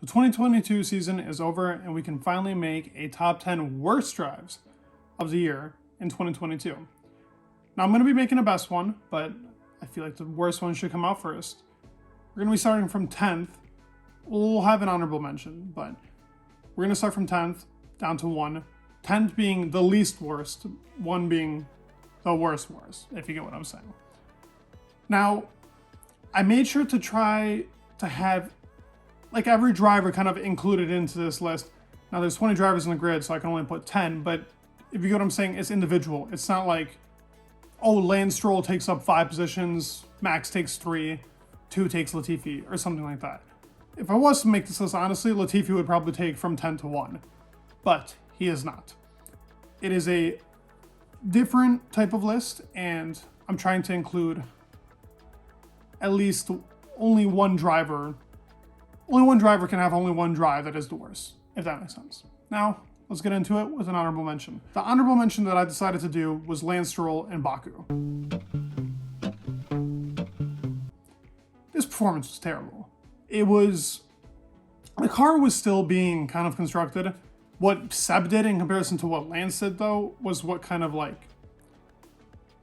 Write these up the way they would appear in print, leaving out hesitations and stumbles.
The 2022 season is over and we can finally make a top 10 worst drives of the year in 2022. Now I'm going to be making a best one, but I feel like the worst one should come out first. We're going to be starting from 10th. We'll have an honorable mention, but we're going to start from 10th down to 1. 10th being the least worst, 1 being the worst, if you get what I'm saying. Now, I made sure to try to have like every driver kind of included into this list. Now there's 20 drivers in the grid, so I can only put 10, but if you get what I'm saying, it's individual. It's not like, oh, Lance Stroll takes up 5 positions, Max takes 3, 2 takes Latifi, or something like that. If I was to make this list, honestly, Latifi would probably take from 10 to 1, but he is not. It is a different type of list, and I'm trying to include at least only one driver. Only one driver can have only one drive that is the worst, if that makes sense. Now, let's get into it with an honorable mention. The honorable mention that I decided to do was Lance Stroll in Baku. This performance was terrible. The car was still being kind of constructed. What Seb did in comparison to what Lance did, though, was what kind of like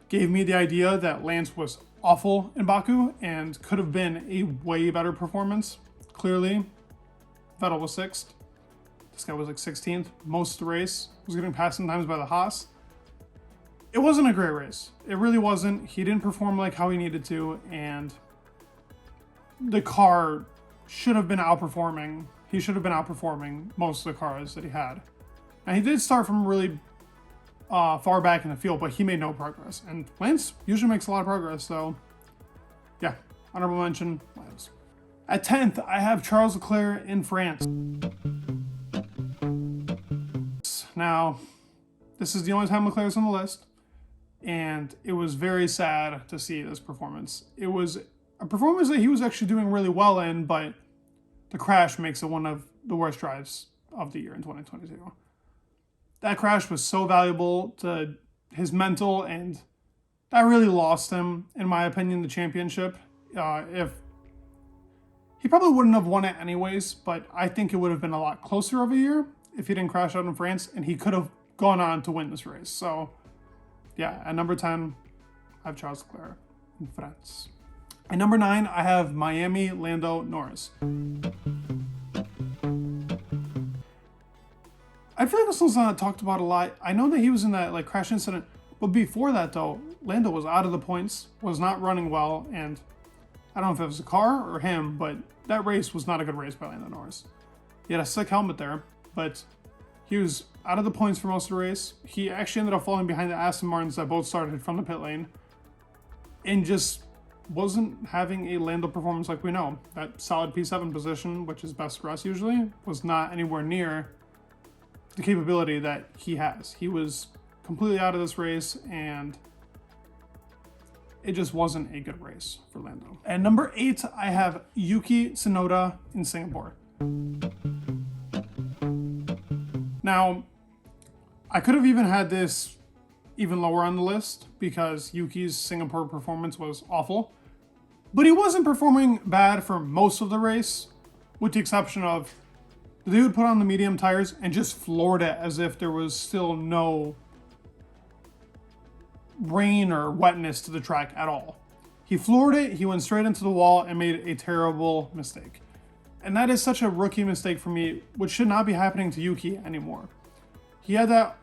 gave me the idea that Lance was awful in Baku and could have been a way better performance. Clearly, Vettel was 6th. This guy was like 16th. Most of the race was getting passed sometimes by the Haas. It wasn't a great race. It really wasn't. He didn't perform like how he needed to, and the car should have been outperforming. He should have been outperforming most of the cars that he had. And he did start from really far back in the field, but he made no progress. And Lance usually makes a lot of progress, so yeah, honorable mention, Lance. At 10th, I have Charles Leclerc in France. Now, this is the only time Leclerc's on the list, and it was very sad to see this performance. It was a performance that he was actually doing really well in, but the crash makes it one of the worst drives of the year in 2022. That crash was so valuable to his mental, and that really lost him, in my opinion, the championship. He probably wouldn't have won it anyways, but I think it would have been a lot closer of a year if he didn't crash out in France, and he could have gone on to win this race. So, yeah, at number 10, I have Charles Leclerc in France. At number 9, I have Miami Lando Norris. I feel like this one's not talked about a lot. I know that he was in that like crash incident, but before that though, Lando was out of the points, was not running well, and I don't know if it was the car or him, but that race was not a good race by Lando Norris. He had a sick helmet there, but he was out of the points for most of the race. He actually ended up falling behind the Aston Martins that both started from the pit lane, and just wasn't having a Lando performance like we know. That solid P7 position, which is best for us usually, was not anywhere near the capability that he has. He was completely out of this race, and it just wasn't a good race for Lando. At number 8, I have Yuki Tsunoda in Singapore. Now, I could have even had this even lower on the list because Yuki's Singapore performance was awful, but he wasn't performing bad for most of the race, with the exception of the dude put on the medium tires and just floored it as if there was still no rain or wetness to the track at all. He floored it, he went straight into the wall and made a terrible mistake. And that is such a rookie mistake for me, which should not be happening to Yuki anymore. He had that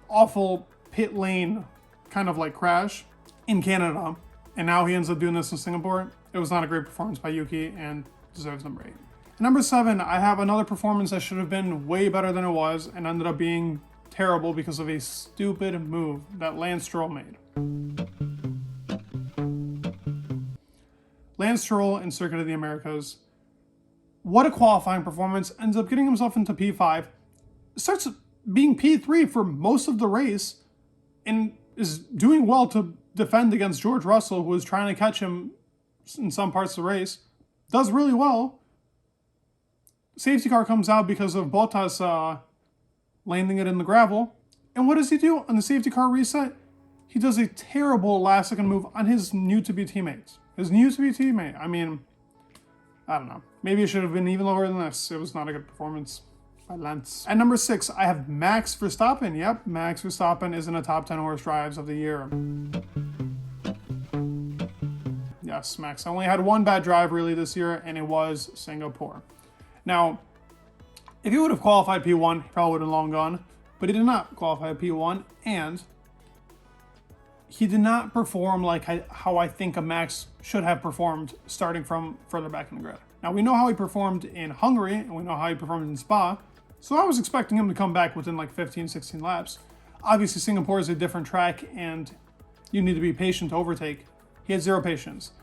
awful pit lane kind of like crash in Canada, and now he ends up doing this in Singapore. It was not a great performance by Yuki and deserves number 8. At number 7, I have another performance that should have been way better than it was and ended up being terrible because of a stupid move that Lance Stroll made. Lance Stroll in Circuit of the Americas. What a qualifying performance. Ends up getting himself into P5. Starts being P3 for most of the race and is doing well to defend against George Russell, who was trying to catch him in some parts of the race. Does really well. Safety car comes out because of Bottas landing it in the gravel. And what does he do on the safety car reset? He does a terrible last second move on his new-to-be teammates. I mean, I don't know. Maybe it should have been even lower than this. It was not a good performance by Lentz. At number 6, I have Max Verstappen. Yep, Max Verstappen is in the top 10 horse drives of the year. Yes, Max only had one bad drive really this year, and it was Singapore. Now, if he would have qualified P1, he probably would have long gone, but he did not qualify P1, and he did not perform like how I think a Max should have performed starting from further back in the grid. Now, we know how he performed in Hungary, and we know how he performed in Spa, so I was expecting him to come back within like 15, 16 laps. Obviously, Singapore is a different track, and you need to be patient to overtake. He had zero patience.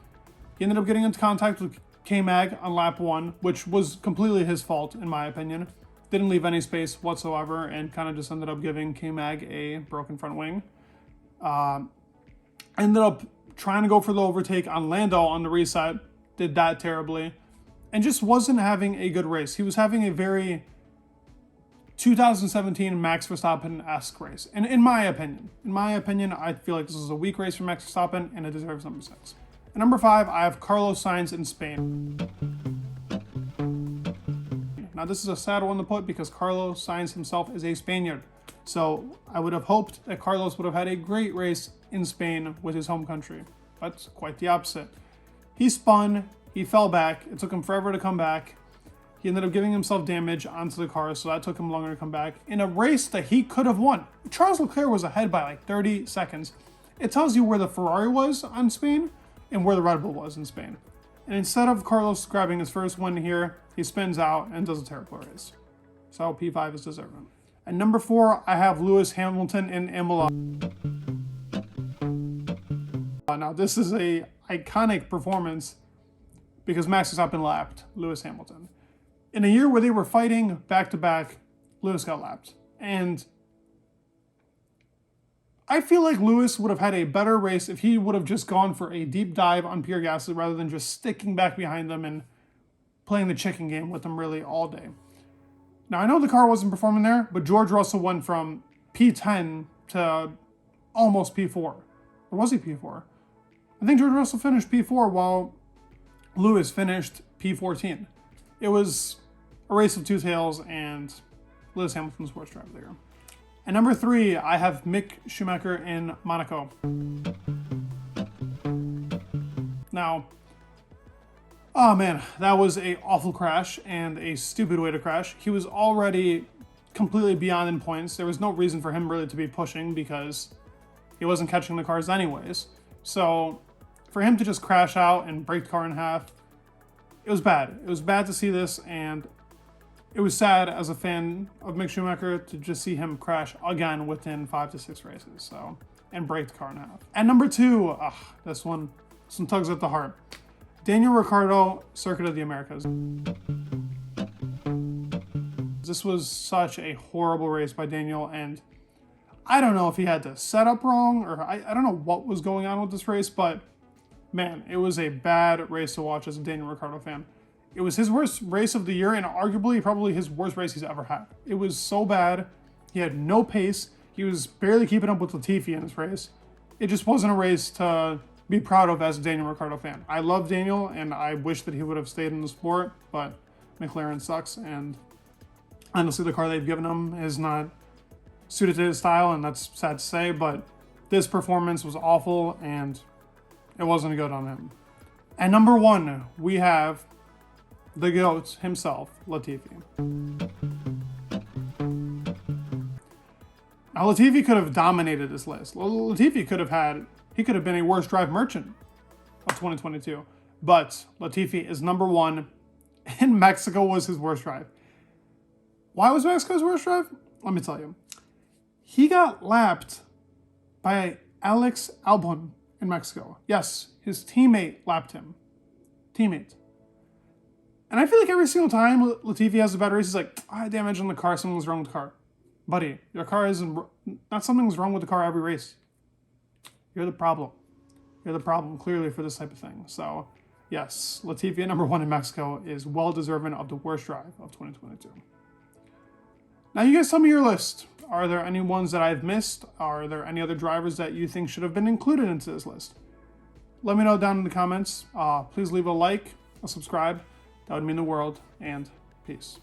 He ended up getting into contact with K-Mag on lap 1, which was completely his fault, in my opinion. Didn't leave any space whatsoever, and kind of just ended up giving K-Mag a broken front wing. Ended up trying to go for the overtake on Lando on the restart, did that terribly, and just wasn't having a good race. He was having a very 2017 Max Verstappen-esque race. And in my opinion, I feel like this is a weak race for Max Verstappen, and it deserves number 6. At number 5, I have Carlos Sainz in Spain. Now, this is a sad one to put because Carlos Sainz himself is a Spaniard. So I would have hoped that Carlos would have had a great race in Spain with his home country, but quite the opposite. He spun, he fell back, it took him forever to come back. He ended up giving himself damage onto the car, so that took him longer to come back in a race that he could have won. Charles Leclerc was ahead by like 30 seconds. It tells you where the Ferrari was on Spain and where the Red Bull was in Spain. And instead of Carlos grabbing his first win here, he spins out and does a terrible race. So P5 is deserving. At number 4, I have Lewis Hamilton in Imola. Now, this is a iconic performance because Max Verstappen lapped Lewis Hamilton. In a year where they were fighting back-to-back, Lewis got lapped. And I feel like Lewis would have had a better race if he would have just gone for a deep dive on Pierre Gasly rather than just sticking back behind them and playing the chicken game with them really all day. Now, I know the car wasn't performing there, but George Russell went from P10 to almost P4. Or was he P4? I think George Russell finished P4 while Lewis finished P14. It was a race of two tails, and Lewis Hamilton's worst driver there. At number 3, I have Mick Schumacher in Monaco. Now, oh man, that was an awful crash and a stupid way to crash. He was already completely beyond in points. There was no reason for him really to be pushing because he wasn't catching the cars anyways. So for him to just crash out and break the car in half, it was bad. It was bad to see this, and it was sad as a fan of Mick Schumacher to just see him crash again within 5 to 6 races. So, and break the car in half. At number 2, this one, some tugs at the heart. Daniel Ricciardo, Circuit of the Americas. This was such a horrible race by Daniel, and I don't know if he had the setup wrong, or I don't know what was going on with this race, but man, it was a bad race to watch as a Daniel Ricciardo fan. It was his worst race of the year, and arguably probably his worst race he's ever had. It was so bad. He had no pace. He was barely keeping up with Latifi in this race. It just wasn't a race to be proud of as a Daniel Ricciardo fan. I love Daniel, and I wish that he would have stayed in the sport, but McLaren sucks, and honestly, the car they've given him is not suited to his style, and that's sad to say, but this performance was awful, and it wasn't good on him. At number 1, we have the GOAT himself, Latifi. Now, Latifi could have dominated this list. Latifi could have been a worst drive merchant of 2022. But Latifi is number 1, and Mexico was his worst drive. Why was Mexico's worst drive? Let me tell you. He got lapped by Alex Albon in Mexico. Yes, his teammate lapped him. Teammate. And I feel like every single time Latifi has a bad race, he's like, I had damage on the car, something's wrong with the car. Buddy, your car isn't, not something's wrong with the car every race. You're the problem. You're the problem, clearly, for this type of thing. So, yes, Latifi at number 1 in Mexico is well-deserving of the worst drive of 2022. Now, you guys tell me your list. Are there any ones that I've missed? Are there any other drivers that you think should have been included into this list? Let me know down in the comments. Please leave a like, a subscribe. That would mean the world, and peace.